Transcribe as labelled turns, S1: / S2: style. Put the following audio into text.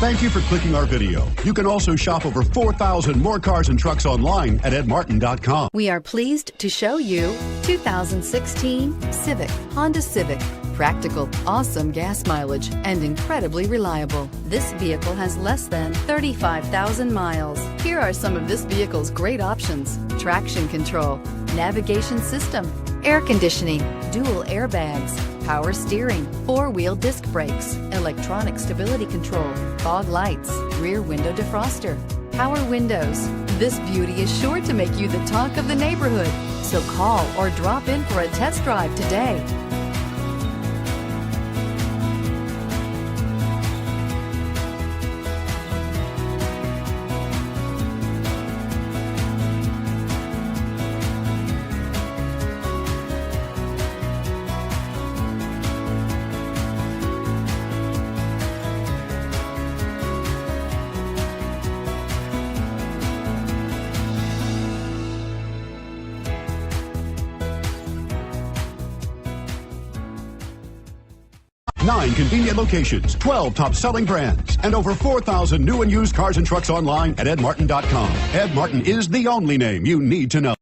S1: Thank you for clicking our video. You can also shop over 4,000 more cars and trucks online at edmartin.com.
S2: We are pleased to show you 2016 Civic, Honda Civic. Practical, awesome gas mileage, and incredibly reliable. This vehicle has less than 35,000 miles. Here are some of this vehicle's great options: traction control, navigation system, air conditioning, dual airbags, power steering, four-wheel disc brakes, electronic stability control, fog lights, rear window defroster, power windows. This beauty is sure to make you the talk of the neighborhood. So call or drop in for a test drive today.
S1: Nine convenient locations, 12 top-selling brands, and over 4,000 new and used cars and trucks online at edmartin.com. Ed Martin is the only name you need to know.